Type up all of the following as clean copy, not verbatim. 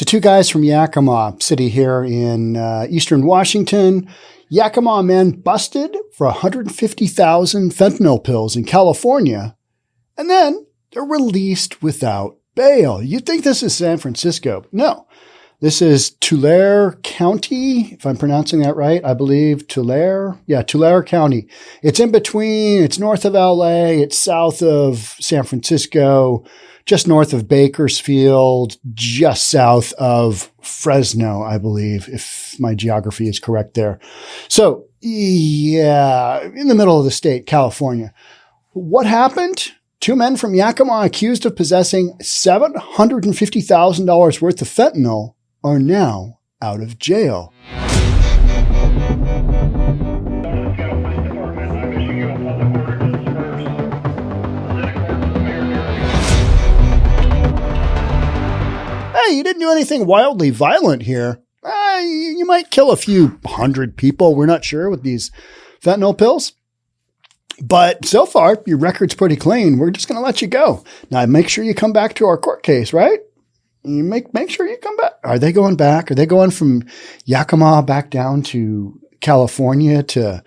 So two guys from Yakima City here in eastern Washington. Yakima men busted for 150,000 fentanyl pills in California, and then they're released without bail. You'd think this is San Francisco. No, this is Tulare County, if I'm pronouncing that right. I believe Tulare. Yeah, Tulare County. It's in between. It's north of LA. It's south of San Francisco, just north of Bakersfield, just south of Fresno, I believe, if my geography is correct there. So, yeah, in the middle of the state, California. What happened? Two men from Yakima accused of possessing $750,000 worth of fentanyl are now out of jail. Hey, you didn't do anything wildly violent here. You might kill a few hundred people. We're not sure with these fentanyl pills. But so far, your record's pretty clean. We're just going to let you go. Now, make sure you come back to our court case, right? You make sure you come back. Are they going back? Are they going from Yakima back down to California to,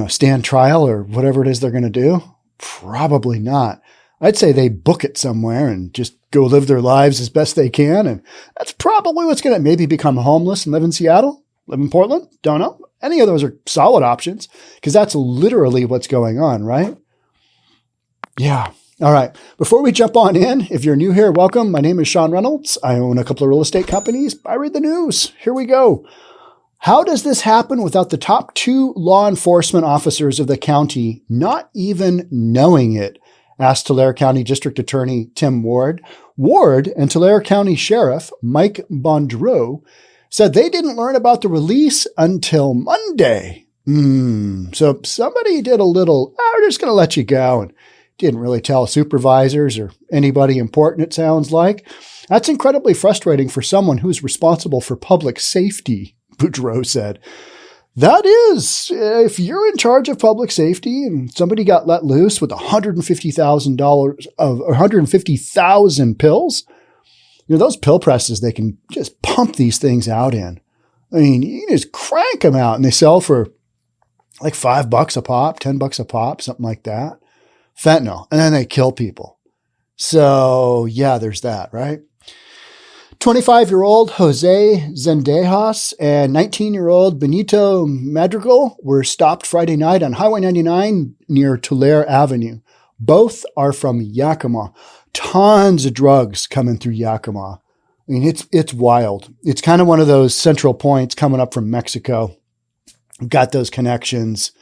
stand trial or whatever it is they're going to do? Probably not. I'd say they book it somewhere and just go live their lives as best they can. And that's probably what's going to maybe become homeless and live in Seattle, live in Portland. Don't know. Any of those are solid options because that's literally what's going on, right? Yeah. All right. Before we jump on in, if you're new here, welcome. My name is Sean Reynolds. I own a couple of real estate companies. I read the news. Here we go. How does this happen without the top two law enforcement officers of the county not even knowing it? Asked Tulare County District Attorney Tim Ward. Ward and Tulare County Sheriff Mike Boudreaux said they didn't learn about the release until Monday. So somebody did a little, we're just going to let you go, and didn't really tell supervisors or anybody important, it sounds like. That's incredibly frustrating for someone who's responsible for public safety, Boudreaux said. That is, if you're in charge of public safety and somebody got let loose with $150,000 of 150,000 pills, those pill presses, they can just pump these things out in. I mean, you can just crank them out and they sell for like $5 a pop, $10 a pop, something like that. Fentanyl. And then they kill people. So yeah, there's that, right? 25-year-old 𝐏𝐞𝐨𝐩𝐥𝐿 and 19-year-old Benito Madrigal were stopped Friday night on Highway 99 near Tulare Avenue. Both are from Yakima. Tons of drugs coming through Yakima. I mean, it's wild. It's kind of one of those central points coming up from Mexico. Got those connections.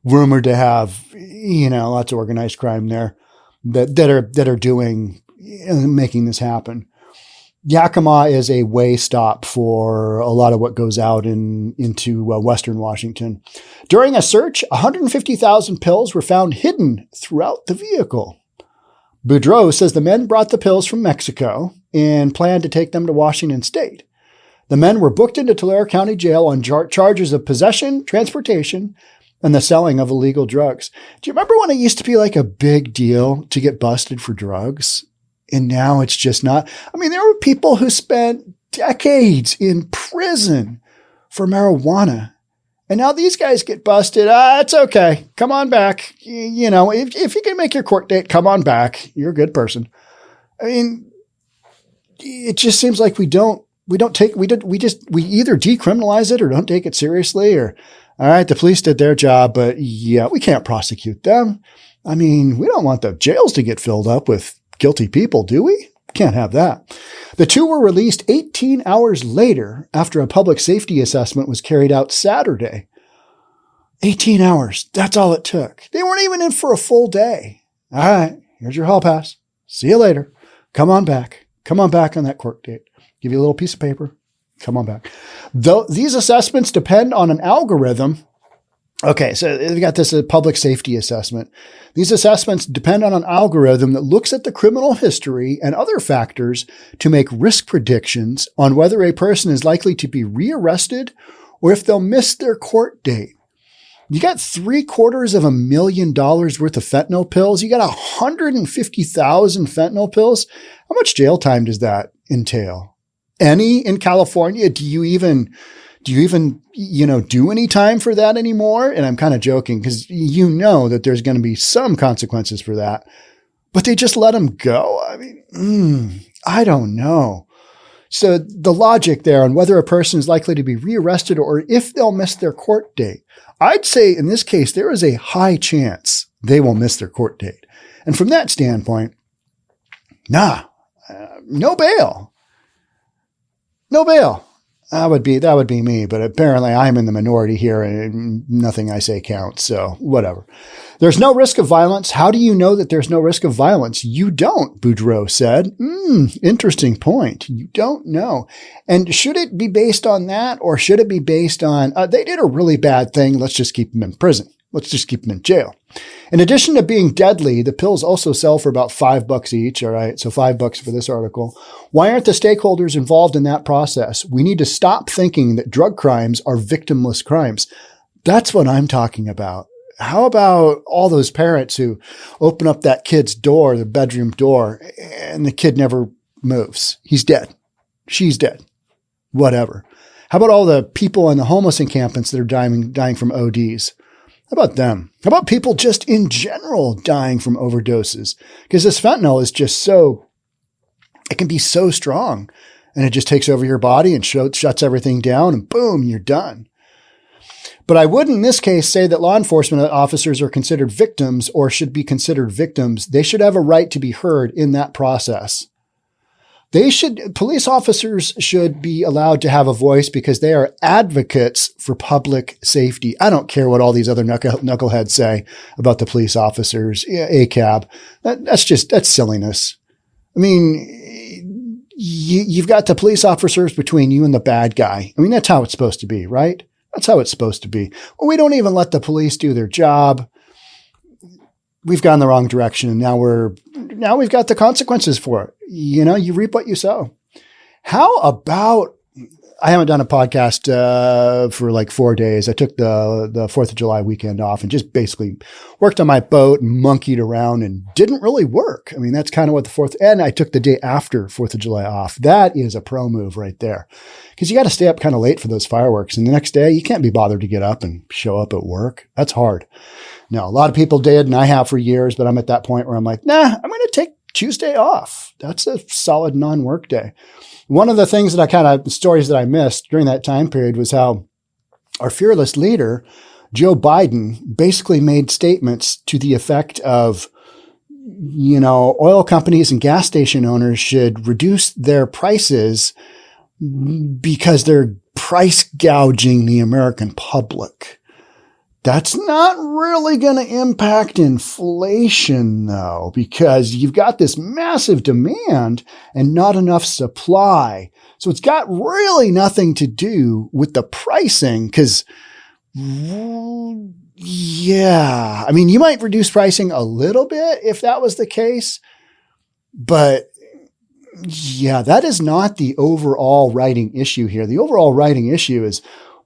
Rumored to have, lots of organized crime there that are doing, making this happen. Yakima is a way stop for a lot of what goes out into Western Washington. During a search, 150,000 pills were found hidden throughout the vehicle. Boudreaux says the men brought the pills from Mexico and planned to take them to Washington State. The men were booked into Tulare County Jail on charges of possession, transportation, and the selling of illegal drugs. Do you remember when it used to be like a big deal to get busted for drugs? And now it's just not. I mean, there were people who spent decades in prison for marijuana. And now these guys get busted. It's okay. Come on back. If you can make your court date, come on back. You're a good person. I mean, it just seems like we either decriminalize it or don't take it seriously, or, all right, the police did their job, but yeah, we can't prosecute them. I mean, we don't want the jails to get filled up with guilty people, do we? Can't have that. The two were released 18 hours later after a public safety assessment was carried out Saturday. 18 hours. That's all it took. They weren't even in for a full day. All right, here's your hall pass. See you later. Come on back. Come on back on that court date. Give you a little piece of paper. Come on back. Though these assessments depend on an algorithm. Okay, so we got this public safety assessment. These assessments depend on an algorithm that looks at the criminal history and other factors to make risk predictions on whether a person is likely to be rearrested or if they'll miss their court date. You got $750,000 worth of fentanyl pills. You got 150,000 fentanyl pills. How much jail time does that entail? any in California? Do you even, do any time for that anymore? And I'm kind of joking because that there's going to be some consequences for that, but they just let them go. I mean, I don't know. So the logic there on whether a person is likely to be rearrested or if they'll miss their court date, I'd say in this case, there is a high chance they will miss their court date. And from that standpoint, no bail. No bail. That would be me, but apparently I'm in the minority here and nothing I say counts. So whatever. There's no risk of violence. How do you know that there's no risk of violence? You don't, Boudreaux said. Interesting point. You don't know. And should it be based on that, or should it be based on, they did a really bad thing. Let's just keep them in prison. Let's just keep them in jail. In addition to being deadly, the pills also sell for about $5 each. All right. So $5 for this article. Why aren't the stakeholders involved in that process? We need to stop thinking that drug crimes are victimless crimes. That's what I'm talking about. How about all those parents who open up that kid's door, the bedroom door, and the kid never moves? He's dead. She's dead. Whatever. How about all the people in the homeless encampments that are dying from ODs? How about them? How about people just in general dying from overdoses? Because this fentanyl is just it can be so strong, and it just takes over your body and shuts everything down, and boom, you're done. But I would in this case say that law enforcement officers are considered victims or should be considered victims. They should have a right to be heard in that process. Police officers should be allowed to have a voice because they are advocates for public safety. I don't care what all these other knuckleheads say about the police officers, ACAB. That's silliness. I mean, you've got the police officers between you and the bad guy. I mean, that's how it's supposed to be, right? That's how it's supposed to be. Well, we don't even let the police do their job. We've gone the wrong direction, and now we've got the consequences for it. You reap what you sow. How about, I haven't done a podcast for like 4 days. I took the 4th of July weekend off and just basically worked on my boat and monkeyed around and didn't really work. I mean, that's kind of what and I took the day after 4th of July off. That is a pro move right there, because you got to stay up kind of late for those fireworks. And the next day you can't be bothered to get up and show up at work. That's hard. Now, a lot of people did, and I have for years, but I'm at that point where I'm like, nah, I'm going to take Tuesday off. That's a solid non-work day. One of the things stories that I missed during that time period was how our fearless leader, Joe Biden, basically made statements to the effect of, oil companies and gas station owners should reduce their prices because they're price gouging the American public. That's not really going to impact inflation, though, because you've got this massive demand and not enough supply. So it's got really nothing to do with the pricing because, yeah, I mean, you might reduce pricing a little bit if that was the case, but yeah, that is not the overall writing issue here. The overall writing issue is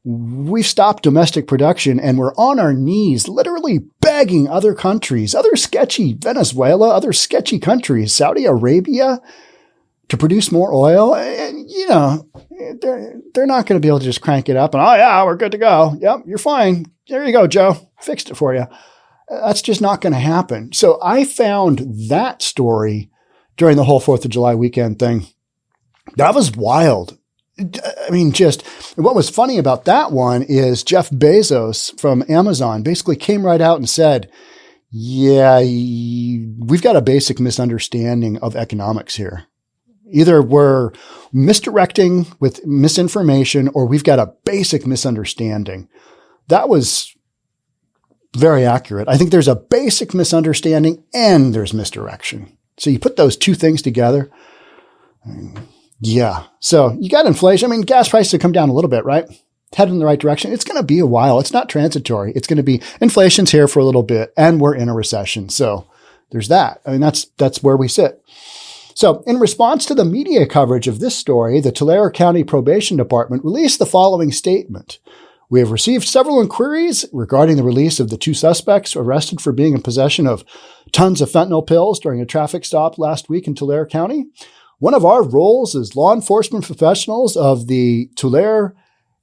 we've stopped domestic production and we're on our knees, literally begging other countries, other sketchy Venezuela, other sketchy countries, Saudi Arabia, to produce more oil. And, they're not going to be able to just crank it up and, oh yeah, we're good to go. Yep, you're fine. There you go, Joe. Fixed it for you. That's just not going to happen. So I found that story during the whole 4th of July weekend thing. That was wild. I mean, just what was funny about that one is Jeff Bezos from Amazon basically came right out and said, yeah, we've got a basic misunderstanding of economics here. Either we're misdirecting with misinformation or we've got a basic misunderstanding. That was very accurate. I think there's a basic misunderstanding and there's misdirection. So you put those two things together. Yeah. So you got inflation. I mean, gas prices have come down a little bit, right? Heading in the right direction. It's going to be a while. It's not transitory. It's going to be inflation's here for a little bit and we're in a recession. So there's that. I mean, that's where we sit. So in response to the media coverage of this story, the Tulare County Probation Department released the following statement. We have received several inquiries regarding the release of the 2 suspects arrested for being in possession of tons of fentanyl pills during a traffic stop last week in Tulare County. One of our roles as law enforcement professionals of the Tulare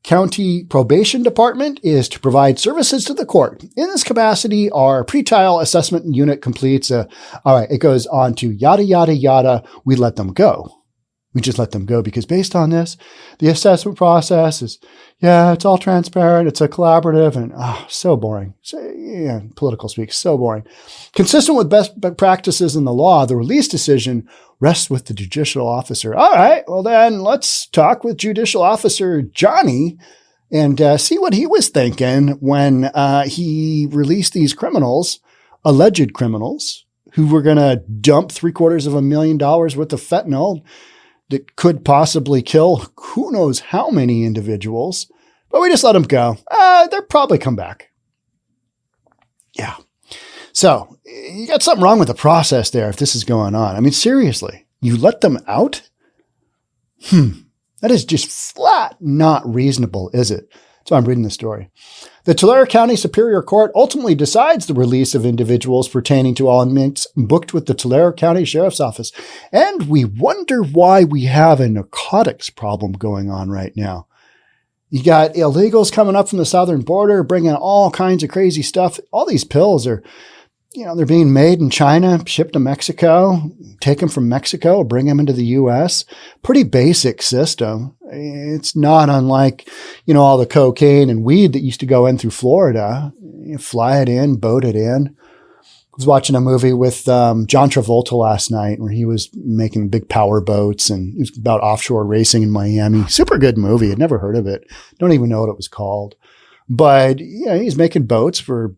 County Probation Department is to provide services to the court. In this capacity, our pretrial assessment unit completes all right, it goes on to yada, yada, yada. We let them go. We just let them go because based on this, the assessment process is, it's all transparent. It's a collaborative and so boring. So, political speak, so boring. Consistent with best practices in the law, the release decision rests with the judicial officer. All right, well then let's talk with judicial officer Johnny and see what he was thinking when he released these criminals, alleged criminals, who were going to dump $750,000 worth of fentanyl that could possibly kill who knows how many individuals, but we just let them go. They'll probably come back. Yeah. So you got something wrong with the process there if this is going on. I mean, seriously, you let them out? That is just flat not reasonable, is it? So I'm reading the story. The Tulare County Superior Court ultimately decides the release of individuals pertaining to all inmates booked with the Tulare County Sheriff's Office. And we wonder why we have a narcotics problem going on right now. You got illegals coming up from the southern border, bringing all kinds of crazy stuff. All these pills are, they're being made in China, shipped to Mexico, take them from Mexico, bring them into the U.S. Pretty basic system. It's not unlike, all the cocaine and weed that used to go in through Florida. You fly it in, boat it in. I was watching a movie with John Travolta last night where he was making big power boats and it was about offshore racing in Miami. Super good movie. I'd never heard of it. Don't even know what it was called. But he's making boats for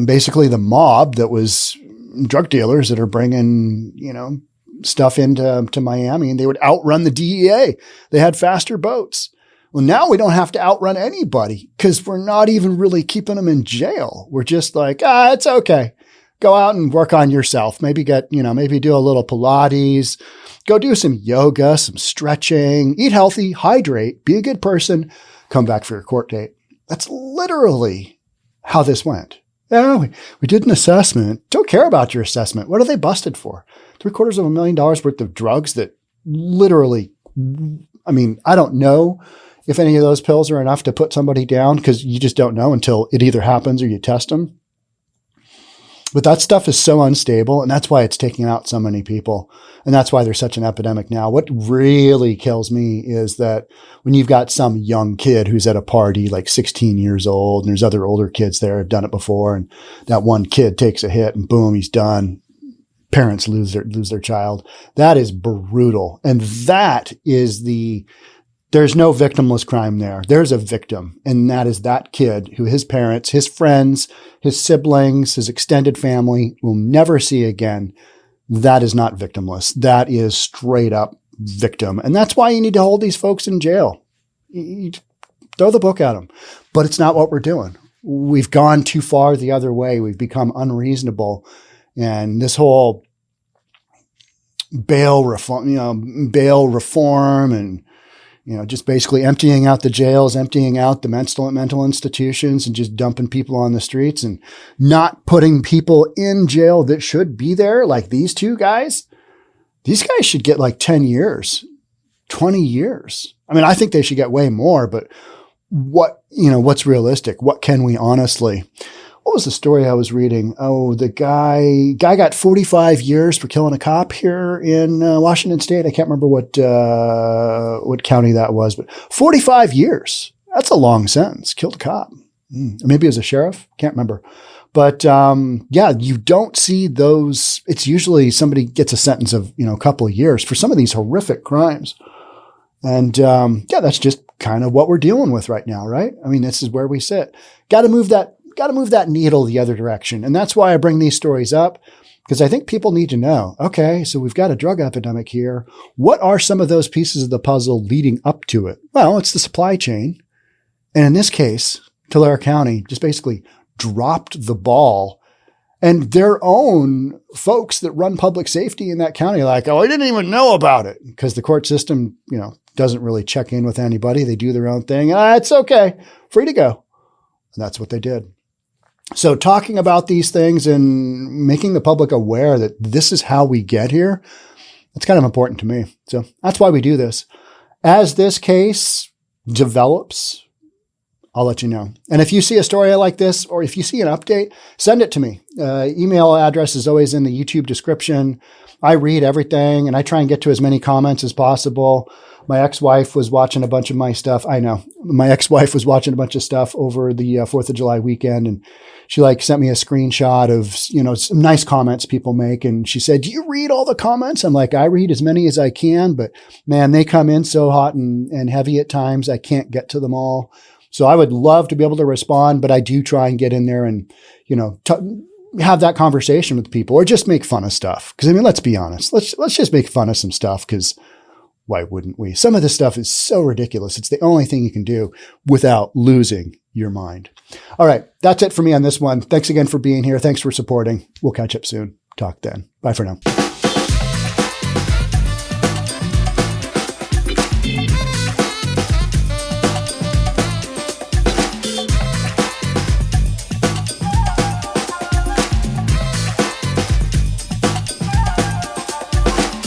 basically the mob that was drug dealers that are bringing, stuff into Miami, and they would outrun the DEA. They had faster boats. Well, now we don't have to outrun anybody because we're not even really keeping them in jail. We're just like, it's okay. Go out and work on yourself. Maybe maybe do a little Pilates, go do some yoga, some stretching, eat healthy, hydrate, be a good person, come back for your court date. That's literally how this went. We did an assessment. Don't care about your assessment. What are they busted for? $750,000 worth of drugs that literally, I don't know if any of those pills are enough to put somebody down because you just don't know until it either happens or you test them. But that stuff is so unstable, and that's why it's taking out so many people. And that's why there's such an epidemic now. What really kills me is that when you've got some young kid who's at a party, like 16 years old, and there's other older kids there who've done it before, and that one kid takes a hit and boom, he's done. Parents lose their child. That is brutal. And that is there's no victimless crime there. There's a victim, and that is that kid who his parents, his friends, his siblings, his extended family will never see again. That is not victimless. That is straight up victim. And that's why you need to hold these folks in jail. You throw the book at them. But it's not what we're doing. We've gone too far the other way. We've become unreasonable. And this whole bail reform and just basically emptying out the jails, emptying out the mental institutions and just dumping people on the streets and not putting people in jail that should be there. Like these two guys, these guys should get like 10 years, 20 years. I think they should get way more, but what's realistic? What can we honestly? What was the story I was reading? Oh, the guy got 45 years for killing a cop here in Washington State. I can't remember what county that was, but 45 years. That's a long sentence. Killed a cop. Maybe it was a sheriff. Can't remember. But you don't see those. It's usually somebody gets a sentence of a couple of years for some of these horrific crimes. And that's just kind of what we're dealing with right now, right? This is where we sit. Got to move that needle the other direction. And that's why I bring these stories up, because I think people need to know, okay, so we've got a drug epidemic here. What are some of those pieces of the puzzle leading up to it? Well, it's the supply chain. And in this case, Tulare County just basically dropped the ball. And their own folks that run public safety in that county are like, I didn't even know about it, because the court system, doesn't really check in with anybody. They do their own thing. It's okay. Free to go. And that's what they did. So talking about these things and making the public aware that this is how we get here, It's kind of important to me. So that's why we do this. As this case develops, I'll let you know. And if you see a story like this, or if you see an update, send it to me. Email address is always in the YouTube description. I read everything and I try and get to as many comments as possible. My ex-wife was watching a bunch of my stuff. I know. My ex-wife was watching a bunch of stuff over the 4th of July weekend, and she sent me a screenshot of, some nice comments people make. And she said, "Do you read all the comments?" I'm like, "I read as many as I can, but man, they come in so hot and heavy at times. I can't get to them all." So I would love to be able to respond, but I do try and get in there and, have that conversation with people, or just make fun of stuff. Cause let's be honest. Let's just make fun of some stuff, because why wouldn't we? Some of this stuff is so ridiculous. It's the only thing you can do without losing your mind. All right. That's it for me on this one. Thanks again for being here. Thanks for supporting. We'll catch up soon. Talk then. Bye for now.